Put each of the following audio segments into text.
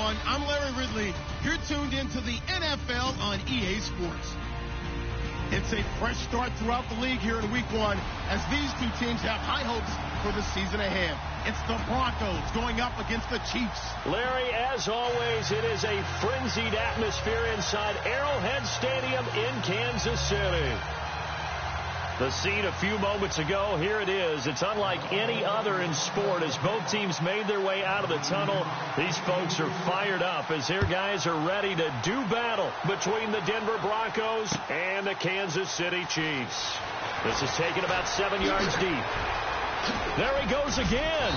everyone. I'm Larry Ridley. You're tuned into the NFL on EA Sports. It's a fresh start throughout the league here in Week 1 as these two teams have high hopes for the season ahead. It's the Broncos going up against the Chiefs. Larry, as always, it is a frenzied atmosphere inside Arrowhead Stadium in Kansas City. The scene a few moments ago, here it is. It's unlike any other in sport as both teams made their way out of the tunnel. These folks are fired up as their guys are ready to do battle between the Denver Broncos and the Kansas City Chiefs. This is taken about 7 yards deep. There he goes again.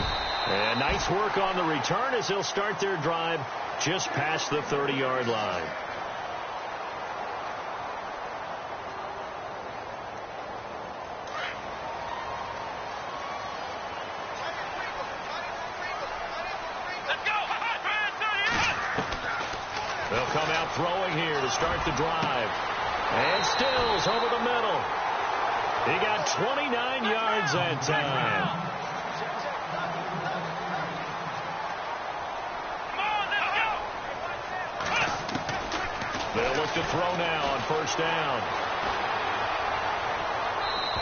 And nice work on the return as he'll start their drive just past the 30-yard line. They'll come out throwing here to start the drive. And Stills over the middle. He got 29 yards that time. They'll look to throw now on first down.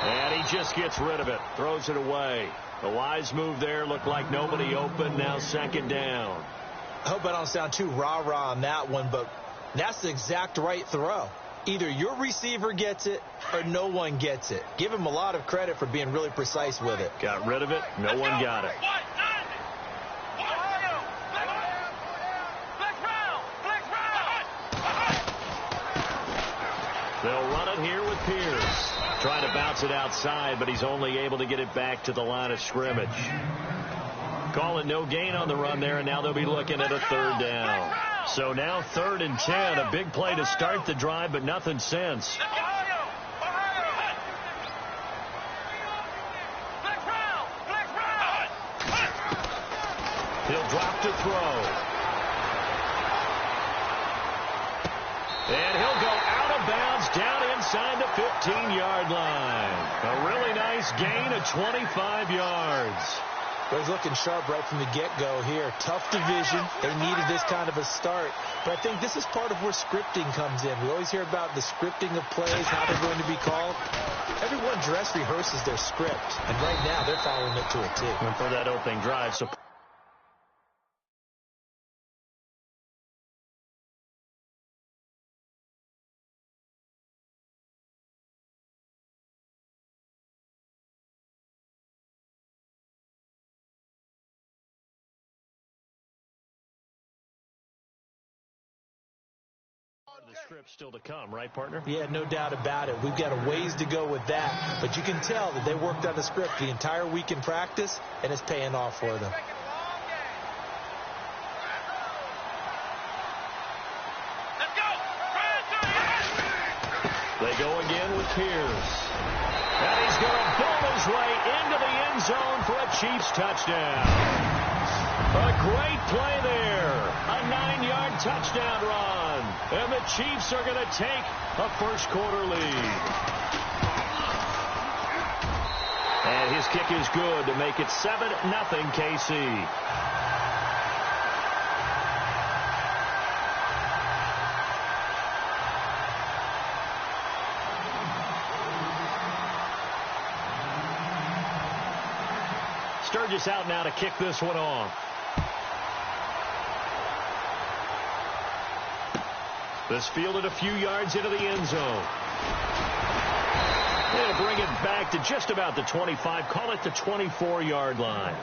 And he just gets rid of it. Throws it away. A wise move there. Looked like nobody open. Now second down. I hope I don't sound too rah-rah on that one, but that's the exact right throw. Either your receiver gets it or no one gets it. Give him a lot of credit for being really precise with it. Got rid of it. No one got it. They'll run it here with Pierce. Trying to bounce it outside, but he's only able to get it back to the line of scrimmage. Call it no gain on the run there, and now they'll be looking at a third down. So now 3rd and 10, a big play to start the drive, but nothing since. He'll drop to throw. And he'll go out of bounds down inside the 15-yard line. A really nice gain of 25 yards. But he's looking sharp right from the get-go here. Tough division. They needed this kind of a start. But I think this is part of where scripting comes in. We always hear about the scripting of plays, how they're going to be called. Everyone dress rehearses their script. And right now, they're following it to a T. And for that opening drive, so the script still to come, right, partner? Yeah, no doubt about it. We've got a ways to go with that. But you can tell that they worked on the script the entire week in practice, and it's paying off for them. They go again with Pierce. And he's going to bowl his way into the end zone for a Chiefs touchdown. A great play there. A 9-yard touchdown run. And the Chiefs are going to take a first-quarter lead. And his kick is good to make it 7-0 KC. Sturgis out now to kick this one off. This fielded a few yards into the end zone. They'll bring it back to just about the 25. Call it the 24-yard line.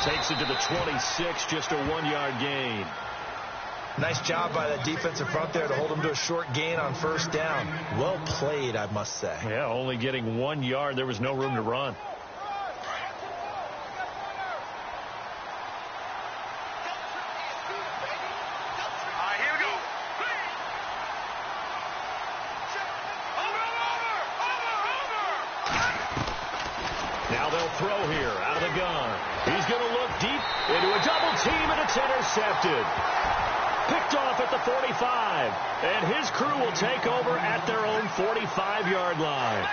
Takes it to the 26, just a 1-yard gain. Nice job by that defensive front there to hold them to a short gain on first down. Well played, I must say. Yeah, only getting 1 yard. There was no room to run. Now they'll throw here out of the gun. He's going to look deep into a double team, and it's intercepted. Picked off at the 45. And his crew will take over at their own 45-yard line.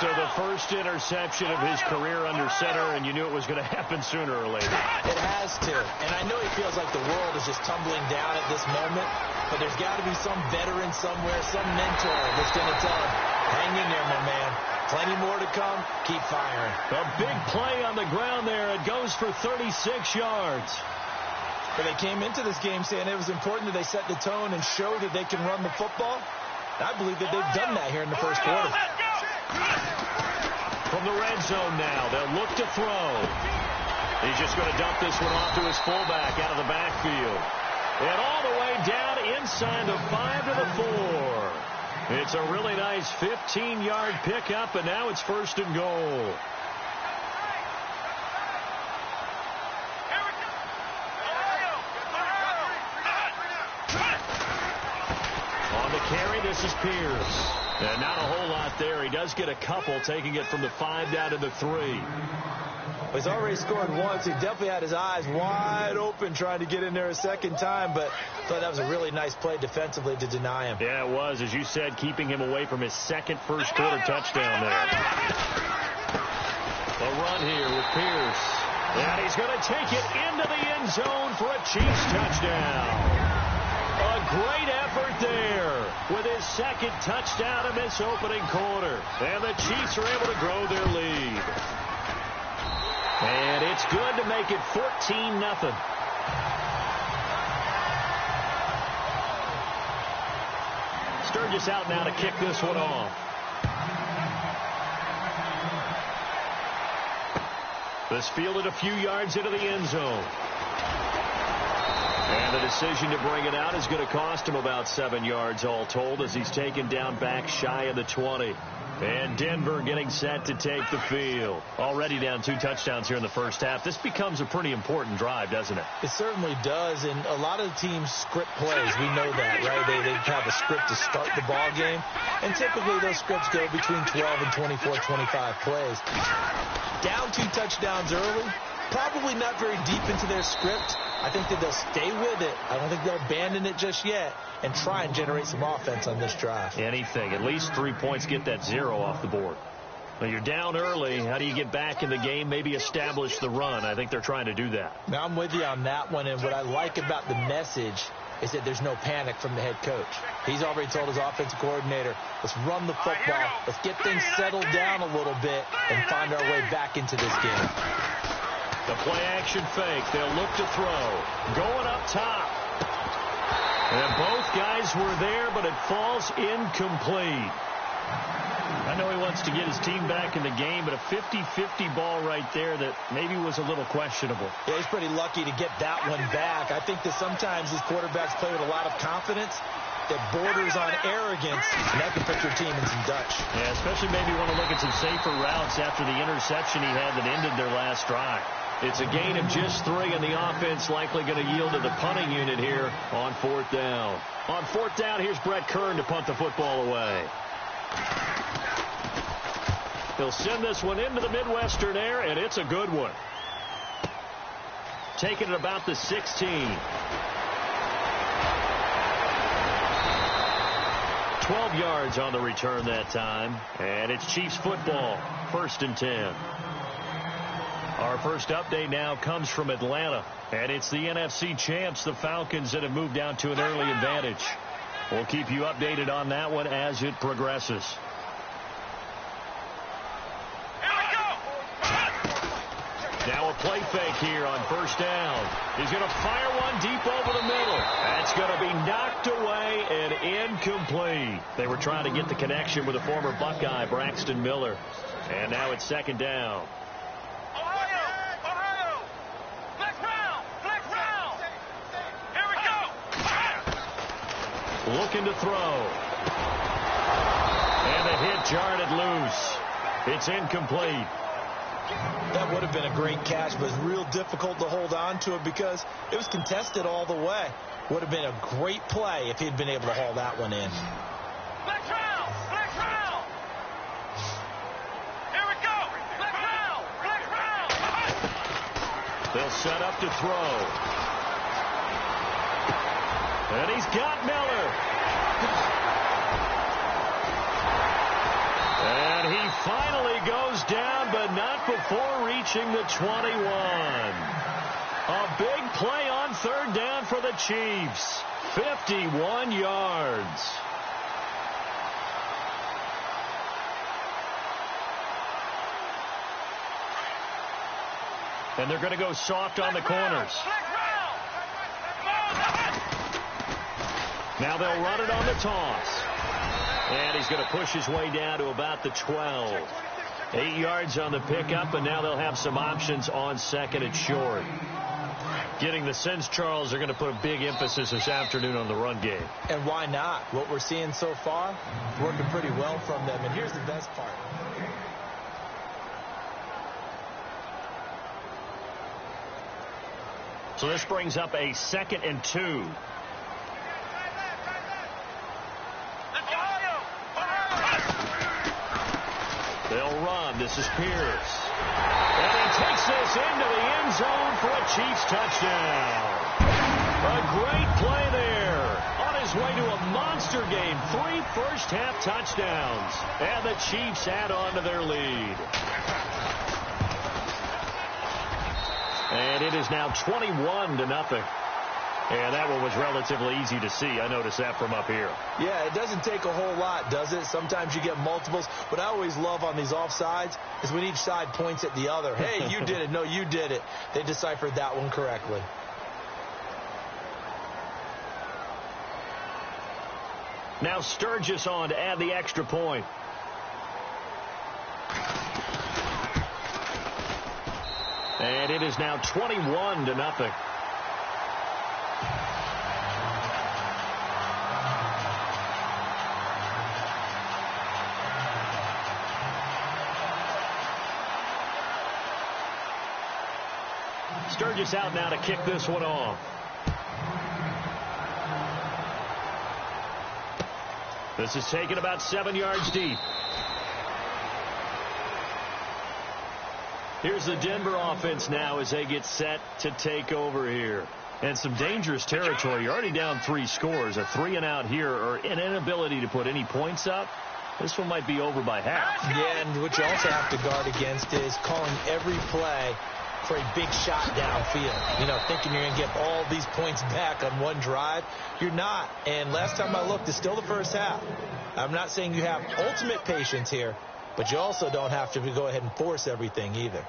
So the first interception of his career under center, and you knew it was going to happen sooner or later. It has to. And I know he feels like the world is just tumbling down at this moment, but there's got to be some veteran somewhere, some mentor that's going to tell him, hang in there, my man. Plenty more to come. Keep firing. A big play on the ground there. It goes for 36 yards. But they came into this game saying it was important that they set the tone and show that they can run the football. I believe that they've done that here in the first quarter. From the red zone now, they'll look to throw. He's just going to dump this one off to his fullback out of the backfield. And all the way down inside the 5 to the 4. It's a really nice 15-yard pickup, and now it's first and goal. On the carry, this is Pierce. And not a whole lot there. He does get a couple, taking it from the 5 down to the 3. He's already scored once. He definitely had his eyes wide open trying to get in there a second time, but I thought that was a really nice play defensively to deny him. Yeah, it was. As you said, keeping him away from his second first-quarter touchdown there. A run here with Pierce. And he's going to take it into the end zone for a Chiefs touchdown. A great effort there with his second touchdown in this opening quarter. And the Chiefs are able to grow their lead. And it's good to make it 14-0. Sturgis out now to kick this one off. This fielded a few yards into the end zone. And the decision to bring it out is going to cost him about 7 yards all told as he's taken down back shy of the 20. And Denver getting set to take the field. Already down 2 touchdowns here in the first half. This becomes a pretty important drive, doesn't it? It certainly does, and a lot of teams script plays. We know that, right? They have a script to start the ball game, and typically those scripts go between 12 and 24, 25 plays. Down 2 touchdowns early, probably not very deep into their script. I think that they'll stay with it. I don't think they'll abandon it just yet and try and generate some offense on this drive. Anything. At least 3 points, get that 0 off the board. Now you're down early. How do you get back in the game? Maybe establish the run. I think they're trying to do that. Now I'm with you on that one, and what I like about the message is that there's no panic from the head coach. He's already told his offensive coordinator, let's run the football, let's get things settled down a little bit and find our way back into this game. The play-action fake. They'll look to throw. Going up top. And both guys were there, but it falls incomplete. I know he wants to get his team back in the game, but a 50-50 ball right there that maybe was a little questionable. Yeah, he's pretty lucky to get that one back. I think that sometimes these quarterbacks play with a lot of confidence that borders on arrogance, and that can put your team in some Dutch. Yeah, especially maybe want to look at some safer routes after the interception he had that ended their last drive. It's a gain of just 3, and the offense likely going to yield to the punting unit here on 4th down. On 4th down, here's Brett Kern to punt the football away. He'll send this one into the Midwestern air, and it's a good one. Taking it about the 16. 12 yards on the return that time, and it's Chiefs football, 1st and 10. Our first update now comes from Atlanta, and it's the NFC champs, the Falcons, that have moved down to an early advantage. We'll keep you updated on that one as it progresses. Now a play fake here on 1st down. He's going to fire one deep over the middle. That's going to be knocked away and incomplete. They were trying to get the connection with the former Buckeye, Braxton Miller. And now it's 2nd down. Looking to throw. And the hit jarred it loose. It's incomplete. That would have been a great catch, but it's real difficult to hold on to it because it was contested all the way. Would have been a great play if he'd been able to haul that one in. Here we go. He'll set up to throw. And he's got Miller. And he finally goes down, but not before reaching the 21. A big play on third down for the Chiefs. 51 yards. And they're going to go soft on the corners. Now they'll run it on the toss. And he's going to push his way down to about the 12. 8 yards on the pickup, and now they'll have some options on second and short. Getting the sense, Charles, they're going to put a big emphasis this afternoon on the run game. And why not? What we're seeing so far, working pretty well from them. And here's the best part. So this brings up a 2nd and 2. They'll run. This is Pierce. And he takes this into the end zone for a Chiefs touchdown. A great play there. On his way to a monster game. 3 first-half touchdowns. And the Chiefs add on to their lead. And it is now 21-0. And that one was relatively easy to see. I noticed that from up here. Yeah, it doesn't take a whole lot, does it? Sometimes you get multiples. What I always love on these offsides is when each side points at the other. Hey, you did it. No, you did it. They deciphered that one correctly. Now Sturgis on to add the extra point. And it is now 21-0. Sturgis out now to kick this one off. This is taken about 7 yards deep. Here's the Denver offense now as they get set to take over here. And some dangerous territory. You're already down 3 scores. A 3-and-out here or an inability to put any points up. This one might be over by half. Yeah, and what you also have to guard against is calling every play for a big shot downfield. You know, thinking you're going to get all these points back on one drive. You're not. And last time I looked, it's still the first half. I'm not saying you have ultimate patience here, but you also don't have to go ahead and force everything either.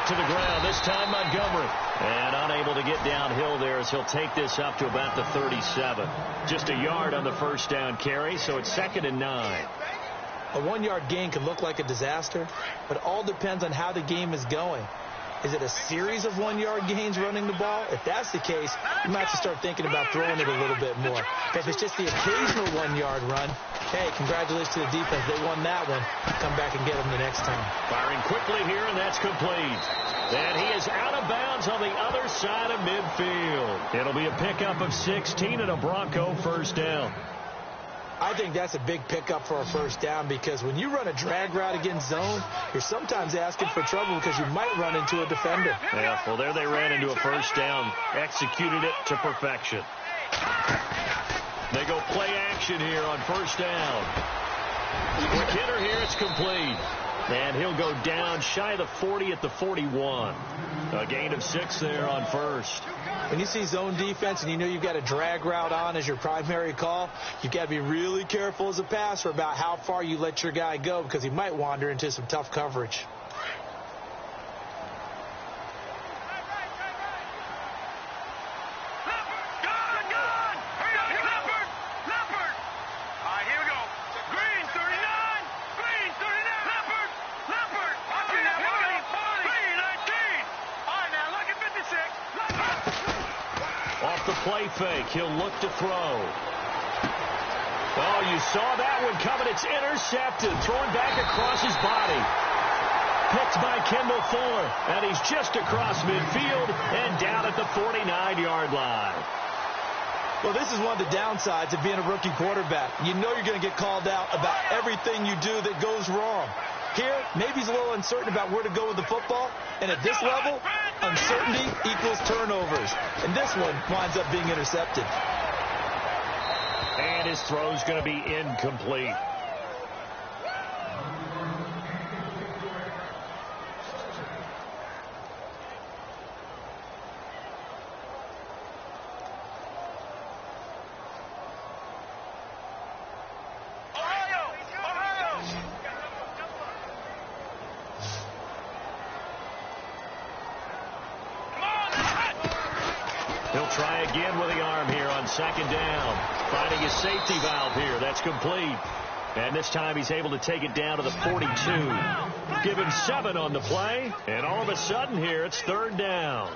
To the ground, this time Montgomery. And unable to get downhill there as he'll take this up to about the 37. Just a yard on the first down carry, so it's 2nd and 9. A 1-yard gain can look like a disaster, but it all depends on how the game is going. Is it a series of 1-yard gains running the ball? If that's the case, you might have to start thinking about throwing it a little bit more. But if it's just the occasional 1-yard run, hey, congratulations to the defense. They won that one. Come back and get them the next time. Firing quickly here, and that's complete. And he is out of bounds on the other side of midfield. It'll be a pickup of 16 and a Bronco first down. I think that's a big pickup for a first down because when you run a drag route against zone, you're sometimes asking for trouble because you might run into a defender. Yeah, well, there they ran into a first down, executed it to perfection. They go play action here on first down. Quick hitter here, it's complete. And he'll go down shy of the 40 at the 41. A gain of 6 there on first. When you see zone defense and you know you've got a drag route on as your primary call, you've got to be really careful as a passer about how far you let your guy go because he might wander into some tough coverage. Play fake. He'll look to throw. Oh, you saw that one coming. It's intercepted. Thrown back across his body. Picked by Kendall Fuller. And he's just across midfield and down at the 49-yard line. Well, this is one of the downsides of being a rookie quarterback. You know you're going to get called out about everything you do that goes wrong. Here, maybe he's a little uncertain about where to go with the football. And at this level, uncertainty equals turnovers. And this one winds up being intercepted. And his throw's going to be incomplete. He'll try again with the arm here on second down. Finding his safety valve here. That's complete. And this time he's able to take it down to the 42. Give him 7 on the play. And all of a sudden here, it's third down.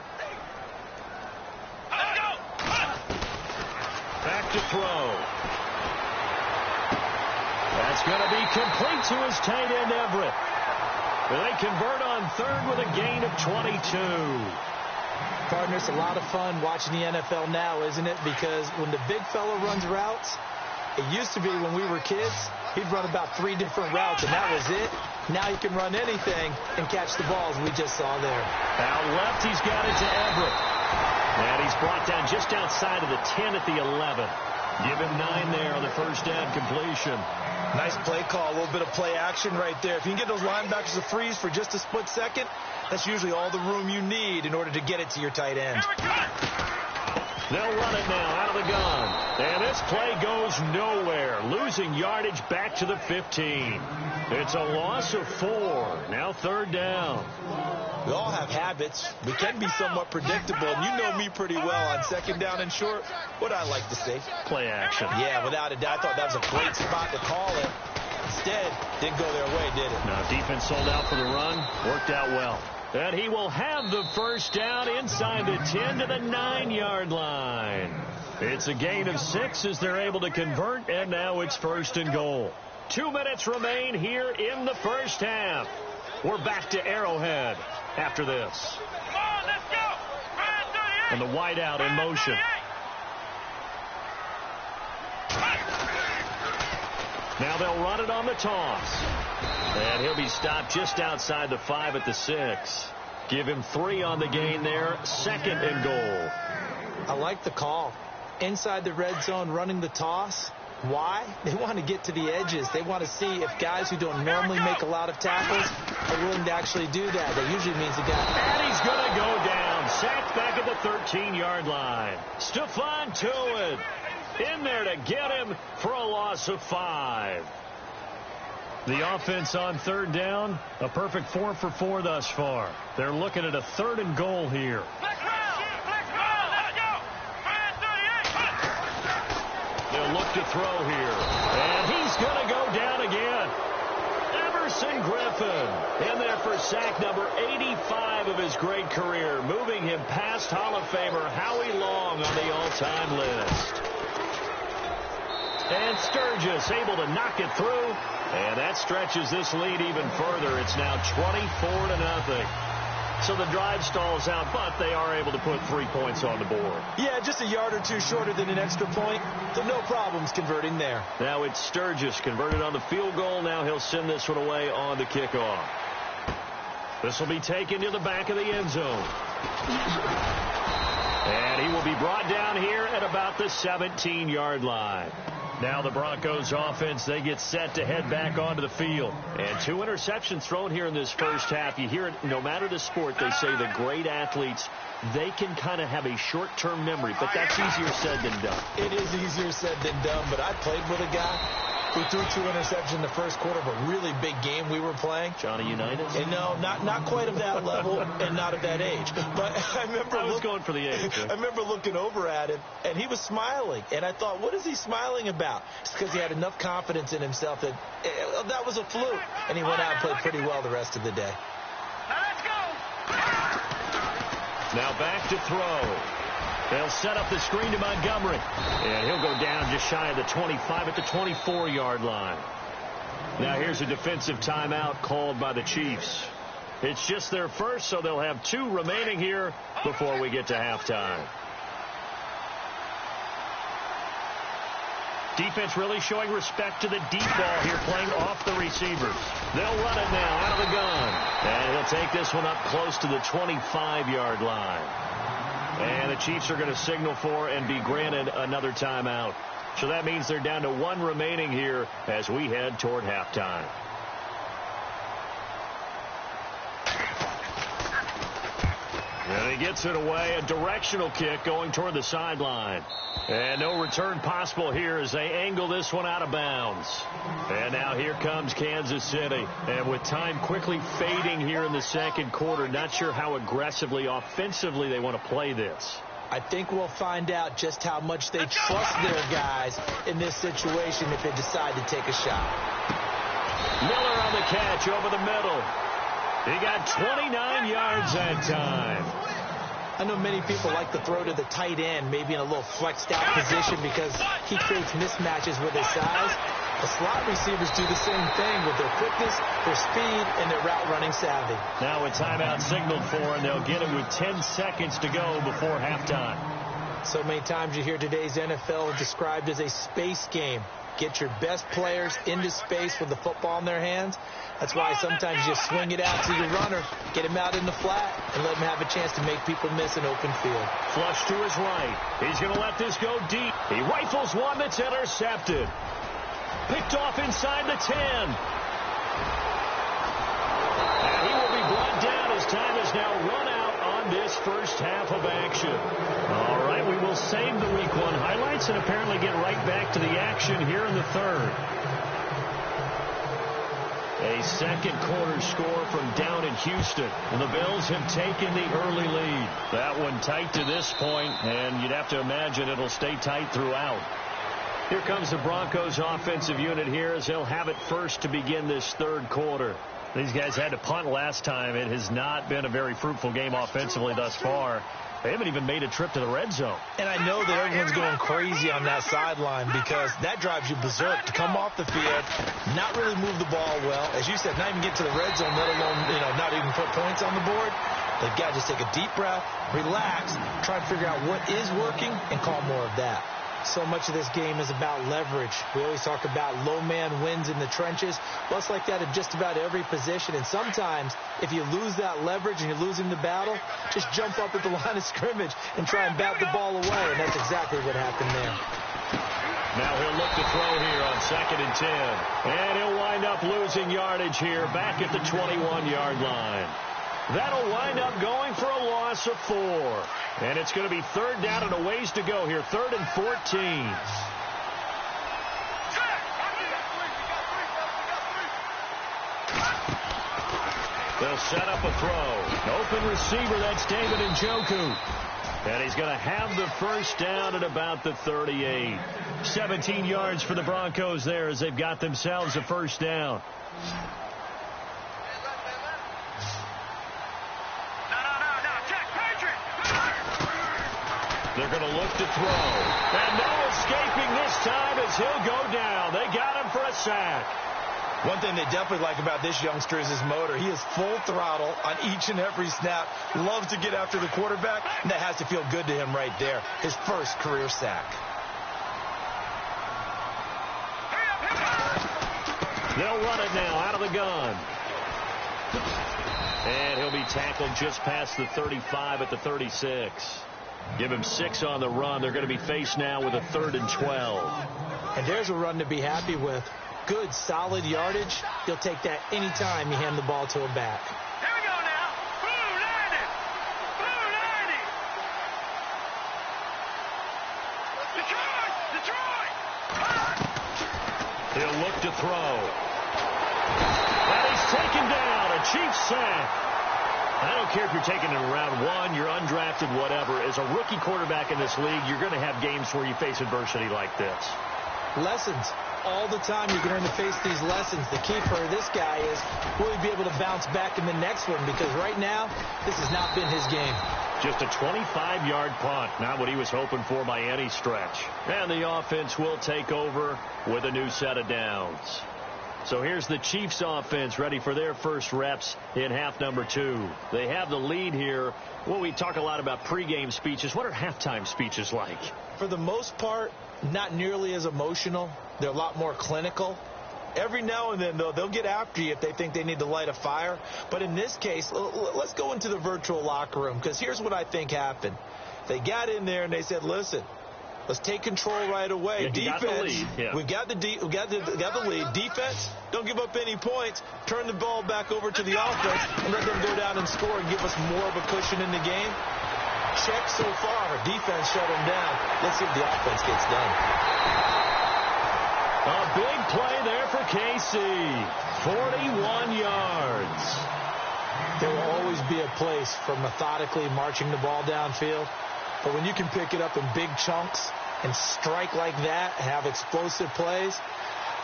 Back to throw. That's going to be complete to his tight end, Everett. They convert on third with a gain of 22. Partner, it's a lot of fun watching the NFL now, isn't it? Because when the big fella runs routes, it used to be when we were kids, he'd run about 3 different routes, and that was it. Now he can run anything and catch the balls we just saw there. Out left, he's got it to Everett. And he's brought down just outside of the 10 at the 11. Give him 9 there on the first down completion. Nice play call, a little bit of play action right there. If you can get those linebackers to freeze for just a split second, that's usually all the room you need in order to get it to your tight end. They'll run it now out of the gun. And this play goes nowhere. Losing yardage back to the 15. It's a loss of 4. Now third down. We all have habits. We can be somewhat predictable. And you know me pretty well on second down and short. What I like to say? Play action. Yeah, without a doubt. I thought that was a great spot to call it. Instead, didn't go their way, did it? No, defense sold out for the run. Worked out well. And he will have the first down inside the 10 to the 9-yard line. It's a gain of 6 as they're able to convert, and now it's first and goal. 2 minutes remain here in the first half. We're back to Arrowhead after this. Come on, let's go. And the wideout in motion. Now they'll run it on the toss. And he'll be stopped just outside the 5 at the 6. Give him 3 on the gain there. Second and goal. I like the call. Inside the red zone, running the toss. Why? They want to get to the edges. They want to see if guys who don't normally make a lot of tackles are willing to actually do that. That usually means a guy. And he's going to go down. Sacked back at the 13-yard line. Stephon Tuitt in there to get him for a loss of 5. The offense on third down, a perfect 4 for 4 thus far. They're looking at a third and goal here. They'll look to throw here. And he's going to go down again. Everson Griffin in there for sack number 85 of his great career, moving him past Hall of Famer Howie Long on the all-time list. And Sturgis able to knock it through. And that stretches this lead even further. It's now 24-0. So the drive stalls out, but they are able to put 3 points on the board. Yeah, just a yard or two shorter than an extra point. So no problems converting there. Now it's Sturgis converted on the field goal. Now he'll send this one away on the kickoff. This will be taken to the back of the end zone. And he will be brought down here at about the 17-yard line. Now the Broncos offense, they get set to head back onto the field. And 2 interceptions thrown here in this first half. You hear it, no matter the sport, they say the great athletes, they can kind of have a short-term memory, but that's easier said than done. It is easier said than done, but I played with a guy who threw 2 interceptions in the first quarter of a really big game we were playing. Johnny Unitas? And no, not quite of that level and not of that age. But I remember I was going for the age. I remember looking over at him, and he was smiling. And I thought, what is he smiling about? It's because he had enough confidence in himself that that was a fluke. And he went out and played pretty well the rest of the day. Now let's go. Now back to throw. They'll set up the screen to Montgomery. And he'll go down just shy of the 25 at the 24-yard line. Now here's a defensive timeout called by the Chiefs. It's just their first, so they'll have 2 remaining here before we get to halftime. Defense really showing respect to the deep ball here, playing off the receivers. They'll run it now out of the gun. And he'll take this one up close to the 25-yard line. And the Chiefs are going to signal for and be granted another timeout. So that means they're down to 1 remaining here as we head toward halftime. And he gets it away, a directional kick going toward the sideline. And no return possible here as they angle this one out of bounds. And now here comes Kansas City. And with time quickly fading here in the second quarter, not sure how aggressively, offensively they want to play this. I think we'll find out just how much they trust their guys in this situation if they decide to take a shot. Miller on the catch over the middle. He got 29 yards that time. I know many people like to throw to the tight end, maybe in a little flexed out position because he creates mismatches with his size. The slot receivers do the same thing with their quickness, their speed, and their route running savvy. Now with timeout signaled for, and they'll get it with 10 seconds to go before halftime. So many times you hear today's NFL described as a space game. Get your best players into space with the football in their hands. That's why sometimes you swing it out to your runner, get him out in the flat, and let him have a chance to make people miss an open field. Flush to his right. He's going to let this go deep. He rifles one that's intercepted. Picked off inside the 10. And he will be brought down as time is now run out on this first half of action. All right, we will save the Week 1 highlights and apparently get right back to the action here in the third. A second quarter score from down in Houston. And the Bills have taken the early lead. That one tight to this point, and you'd have to imagine it'll stay tight throughout. Here comes the Broncos offensive unit here as they'll have it first to begin this third quarter. These guys had to punt last time. It has not been a very fruitful game offensively thus far. They haven't even made a trip to the red zone. And I know that everyone's going crazy on that sideline because that drives you berserk to come off the field, not really move the ball well. As you said, not even get to the red zone, let alone, not even put points on the board. They've got to just take a deep breath, relax, try to figure out what is working, and call more of that. So much of this game is about leverage. We always talk about low man wins in the trenches. Well, it's like that at just about every position. And sometimes, if you lose that leverage and you're losing the battle, just jump up at the line of scrimmage and try and bat the ball away. And that's exactly what happened there. Now he'll look to throw here on 2nd and 10. And he'll wind up losing yardage here back at the 21-yard line. That'll wind up going for a loss of 4. And it's going to be third down and a ways to go here. 3rd and 14. They'll set up a throw. Open receiver, that's David Njoku. And he's going to have the first down at about the 38. 17 yards for the Broncos there as they've got themselves a first down. They're going to look to throw. And no escaping this time as he'll go down. They got him for a sack. One thing they definitely like about this youngster is his motor. He is full throttle on each and every snap. Loves to get after the quarterback, and that has to feel good to him right there. His first career sack. They'll run it now out of the gun. And he'll be tackled just past the 35 at the 36. Give him 6 on the run. They're going to be faced now with a 3rd and 12. And there's a run to be happy with. Good, solid yardage. He'll take that anytime you hand the ball to a back. Here we go now. Blue 90. Blue 90. Detroit. He'll look to throw. And he's taken down. A Chiefs sack. I don't care if you're taking it in round 1, you're undrafted, whatever. As a rookie quarterback in this league, you're going to have games where you face adversity like this. Lessons. All the time you're going to face these lessons. The key for this guy is will he be able to bounce back in the next one, because right now this has not been his game. Just a 25-yard punt. Not what he was hoping for by any stretch. And the offense will take over with a new set of downs. So here's the Chiefs offense ready for their first reps in half number 2. They have the lead here. Well, we talk a lot about pregame speeches. What are halftime speeches like? For the most part, not nearly as emotional. They're a lot more clinical. Every now and then, though, they'll get after you if they think they need to light a fire. But in this case, let's go into the virtual locker room, because here's what I think happened. They got in there and they said, listen, let's take control right away. Defense, we've got the lead. Defense, don't give up any points. Turn the ball back over to the offense and let them go down and score and give us more of a cushion in the game. Check so far. Defense shut them down. Let's see if the offense gets done. A big play there for KC. 41 yards. There will always be a place for methodically marching the ball downfield. But when you can pick it up in big chunks and strike like that and have explosive plays,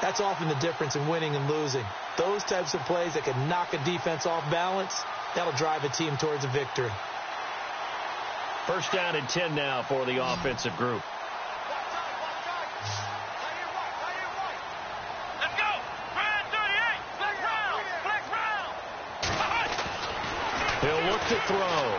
that's often the difference in winning and losing. Those types of plays that can knock a defense off balance, that'll drive a team towards a victory. First down and 10 now for the offensive group. He'll look to throw.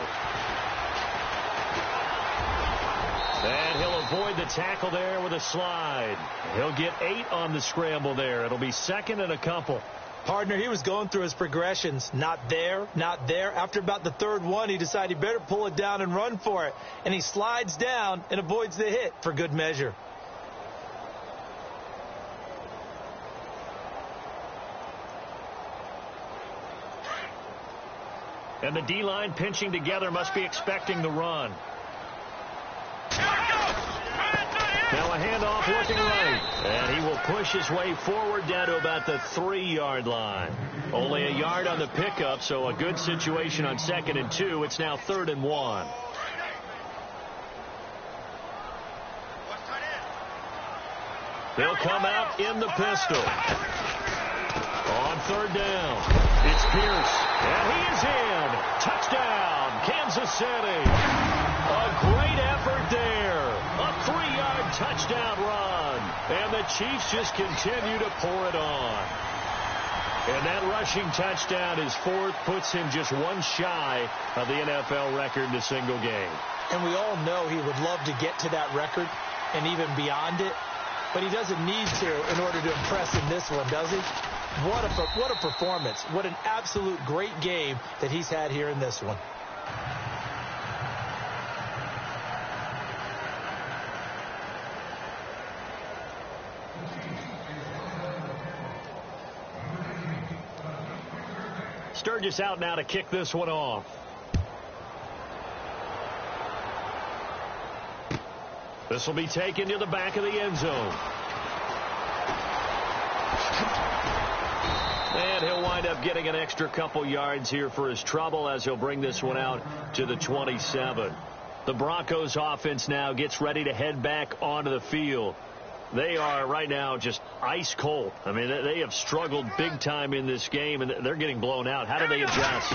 And he'll avoid the tackle there with a slide. He'll get 8 on the scramble there. It'll be second and a couple. Partner, he was going through his progressions. Not there, not there. After about the third one, he decided he better pull it down and run for it. And he slides down and avoids the hit for good measure. And the D-line pinching together, must be expecting the run. Now a handoff looking right. And he will push his way forward down to about the 3-yard line. Only a yard on the pickup, so a good situation on 2nd and 2. It's now 3rd and 1. They'll come out in the pistol. On 3rd down, it's Pierce, and he is in. Touchdown, Kansas City. A great effort there. A 3-yard touchdown run. And the Chiefs just continue to pour it on. And that rushing touchdown is 4th, puts him just one shy of the NFL record in a single game. And we all know he would love to get to that record and even beyond it. But he doesn't need to in order to impress in this one, does he? What a performance. What an absolute great game that he's had here in this one. Sturgis out now to kick this one off. This will be taken to the back of the end zone. And he'll wind up getting an extra couple yards here for his trouble as he'll bring this one out to the 27. The Broncos offense now gets ready to head back onto the field. They are right now just ice cold. I mean, they have struggled big time in this game, and they're getting blown out. How do they adjust?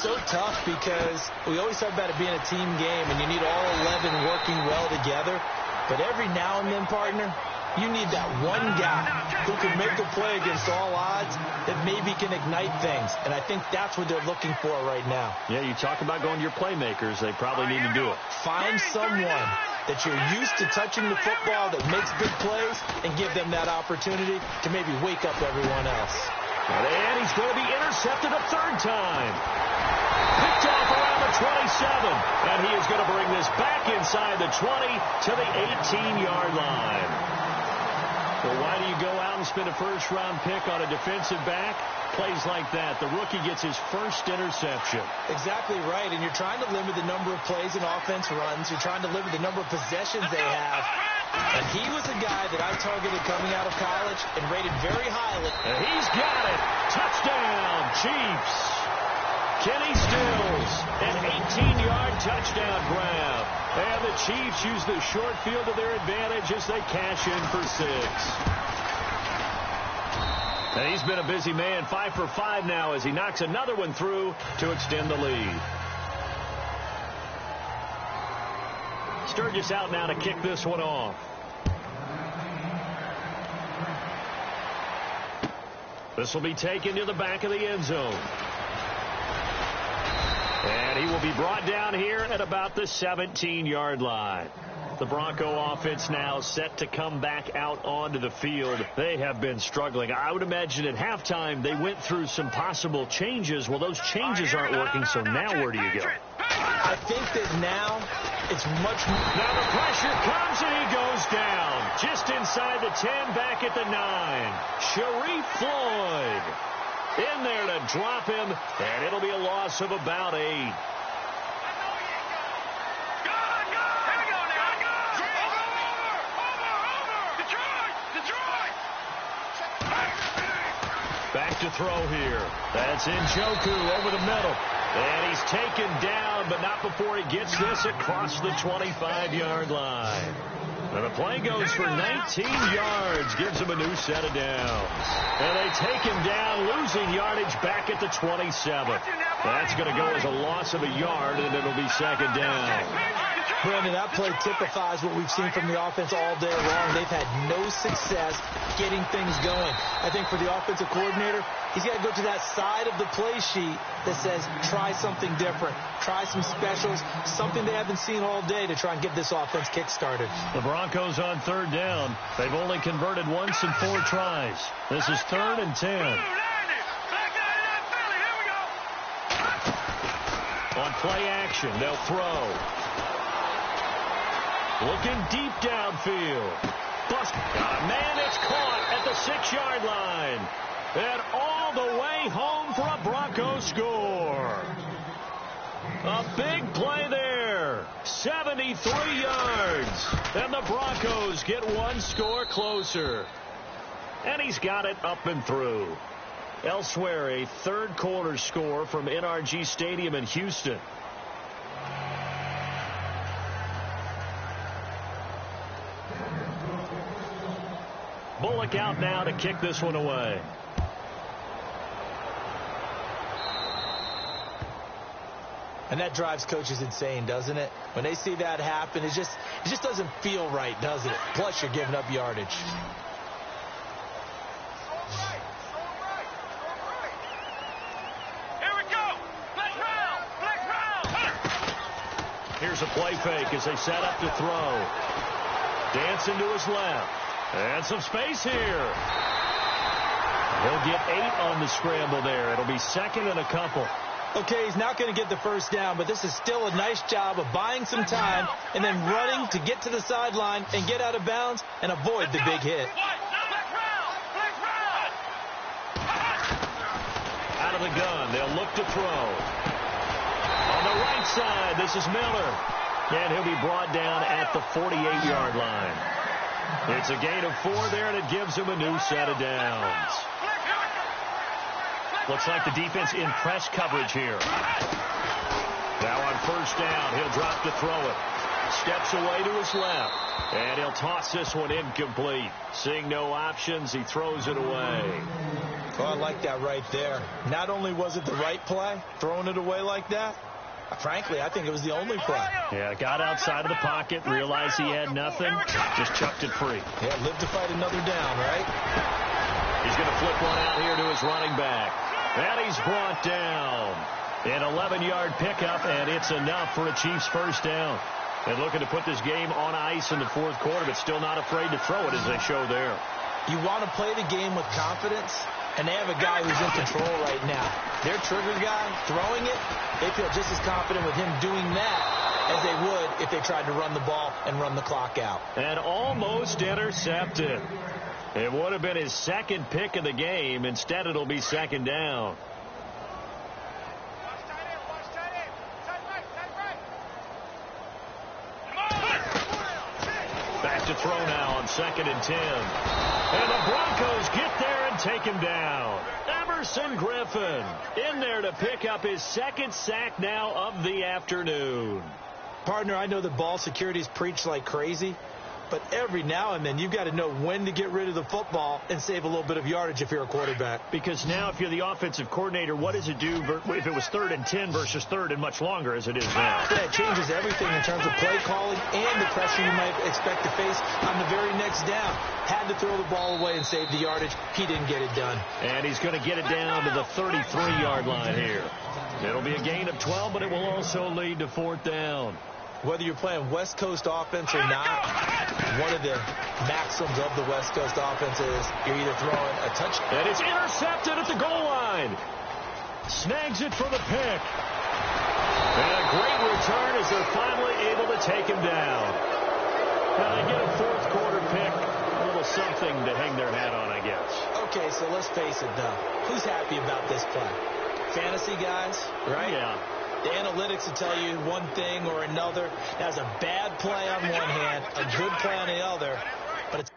So tough, because we always talk about it being a team game, and you need all 11 working well together. But every now and then, partner, you need that one guy who can make a play against all odds that maybe can ignite things. And I think that's what they're looking for right now. Yeah, you talk about going to your playmakers. They probably need to do it. Find someone that you're used to touching the football that makes big plays and give them that opportunity to maybe wake up everyone else. And he's going to be intercepted a 3rd time. Picked off around the 27. And he is going to bring this back inside the 20 to the 18-yard line. Well, why do you go out and spend a first-round pick on a defensive back? Plays like that. The rookie gets his first interception. Exactly right. And you're trying to limit the number of plays and offense runs. You're trying to limit the number of possessions they have. And he was a guy that I targeted coming out of college and rated very highly. And he's got it. Touchdown, Chiefs. Kenny Stills, an 18-yard touchdown grab. And the Chiefs use the short field to their advantage as they cash in for 6. And he's been a busy man, 5 for 5 now as he knocks another one through to extend the lead. Sturgis out now to kick this one off. This will be taken to the back of the end zone. And he will be brought down here at about the 17-yard line. The Bronco offense now set to come back out onto the field. They have been struggling. I would imagine at halftime they went through some possible changes. Well, those changes aren't working, so now where do you go? I think that now it's much more. Now the pressure comes and he goes down. Just inside the 10, back at the 9. Sharif Floyd in there to drop him, and it'll be a loss of about 8. Back to throw here. That's Njoku over the middle. And he's taken down, but not before he gets this across the 25-yard line. And the play goes for 19 yards, gives him a new set of downs. And they take him down, losing yardage back at the 27. That's going to go as a loss of a yard, and it'll be second down. Brandon, that play typifies what we've seen from the offense all day long. They've had no success getting things going. I think for the offensive coordinator, he's got to go to that side of the play sheet that says try something different, try some specials, something they haven't seen all day to try and get this offense kick-started. The Broncos on third down. They've only converted once in 4 tries. This is 3rd and 10. On play action, they'll throw. Looking deep downfield. Bust. Got a man. It's caught at the 6-yard line. And all the way home for a Bronco score. A big play there. 73 yards. And the Broncos get one score closer. And he's got it up and through. Elsewhere, a third-quarter score from NRG Stadium in Houston. Bullock out now to kick this one away. And that drives coaches insane, doesn't it? When they see that happen, it just doesn't feel right, does it? Plus, you're giving up yardage. Here we go. Flex round. Here's a play fake as they set up to throw. Dancing to his left. And some space here. He'll get 8 on the scramble there. It'll be 2nd and a couple. Okay, he's not going to get the first down, but this is still a nice job of buying some time and then running to get to the sideline and get out of bounds and avoid the big hit. Out of the gun, they'll look to throw. On the right side, this is Miller. And he'll be brought down at the 48-yard line. It's a gain of 4 there, and it gives him a new set of downs. Looks like the defense in press coverage here. Now on first down, he'll drop to throw it. Steps away to his left. And he'll toss this one incomplete. Seeing no options, he throws it away. Oh, I like that right there. Not only was it the right play, throwing it away like that, frankly, I think it was the only play. Yeah, got outside of the pocket, realized he had nothing, just chucked it free. Yeah, live to fight another down, right? He's going to flip one out here to his running back. And he's brought down. An 11-yard pickup, and it's enough for a Chiefs first down. And looking to put this game on ice in the 4th quarter, but still not afraid to throw it as they show there. You want to play the game with confidence, and they have a guy who's in control right now. Their trigger guy, throwing it, they feel just as confident with him doing that as they would if they tried to run the ball and run the clock out. And almost intercepted. It would have been his 2nd pick of the game. Instead, it'll be 2nd down. Back to throw now on 2nd and 10. And the Broncos get there and take him down. Emerson Griffin in there to pick up his 2nd sack now of the afternoon. Partner, I know that ball security is preached like crazy, But every now and then, you've got to know when to get rid of the football and save a little bit of yardage if you're a quarterback. Because now if you're the offensive coordinator, what does it do if it was 3rd and 10 versus 3rd and much longer as it is now? Yeah, it changes everything in terms of play calling and the pressure you might expect to face on the very next down. Had to throw the ball away and save the yardage. He didn't get it done. And he's going to get it down to the 33-yard line here. It'll be a gain of 12, but it will also lead to 4th down. Whether you're playing West Coast offense or not, one of the maxims of the West Coast offense is you're either throwing a touchdown. And it's intercepted at the goal line. Snags it for the pick. And a great return as they're finally able to take him down. Now they get a 4th quarter pick. A little something to hang their hat on, I guess. Okay, so let's face it, though. Who's happy about this play? Fantasy guys, right? Yeah. The analytics will tell you one thing or another. That's a bad play on one hand, a good play on the other, but it's